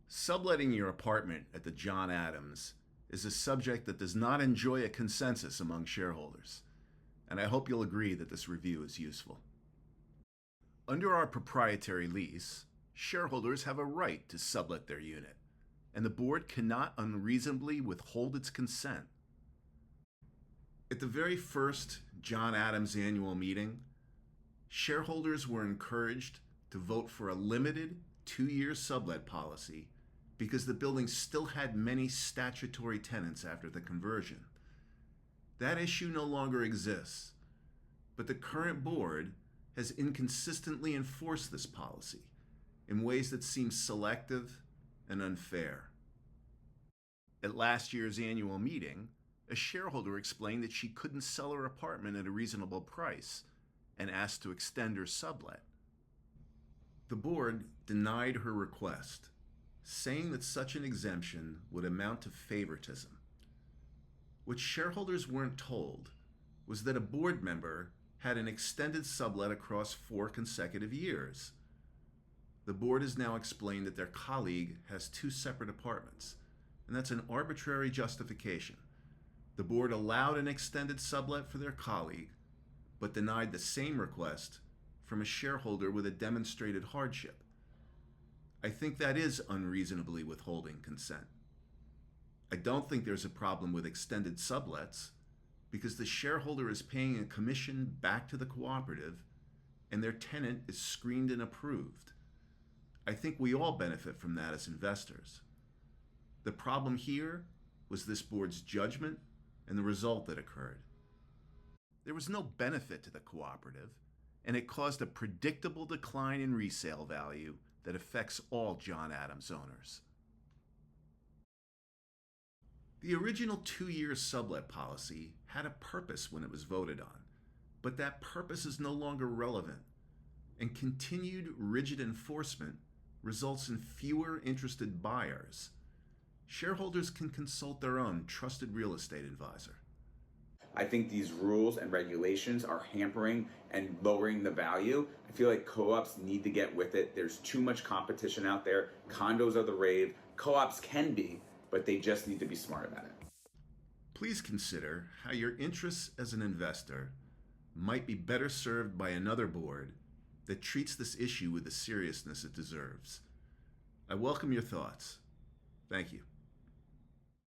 Subletting your apartment at the John Adams is a subject that does not enjoy a consensus among shareholders, and I hope you'll agree that this review is useful. Under our proprietary lease, shareholders have a right to sublet their unit, and the board cannot unreasonably withhold its consent. At the very first John Adams annual meeting, shareholders were encouraged to vote for a limited 2-year sublet policy because the building still had many statutory tenants after the conversion. That issue no longer exists, but the current board has inconsistently enforced this policy in ways that seem selective and unfair. At last year's annual meeting, a shareholder explained that she couldn't sell her apartment at a reasonable price and asked to extend her sublet. The board denied her request, saying that such an exemption would amount to favoritism. What shareholders weren't told was that a board member had an extended sublet across 4 consecutive years. The board has now explained that their colleague has 2 separate apartments, and that's an arbitrary justification. The board allowed an extended sublet for their colleague, but denied the same request from a shareholder with a demonstrated hardship. I think that is unreasonably withholding consent. I don't think there's a problem with extended sublets because the shareholder is paying a commission back to the cooperative and their tenant is screened and approved. I think we all benefit from that as investors. The problem here was this board's judgment and the result that occurred. There was no benefit to the cooperative, and it caused a predictable decline in resale value that affects all John Adams owners. The original 2-year sublet policy had a purpose when it was voted on, but that purpose is no longer relevant, and continued rigid enforcement results in fewer interested buyers. Shareholders can consult their own trusted real estate advisor. I think these rules and regulations are hampering and lowering the value. I feel like co-ops need to get with it. There's too much competition out there. Condos are the rave. Co-ops can be, but they just need to be smart about it. Please consider how your interests as an investor might be better served by another board that treats this issue with the seriousness it deserves. I welcome your thoughts. Thank you.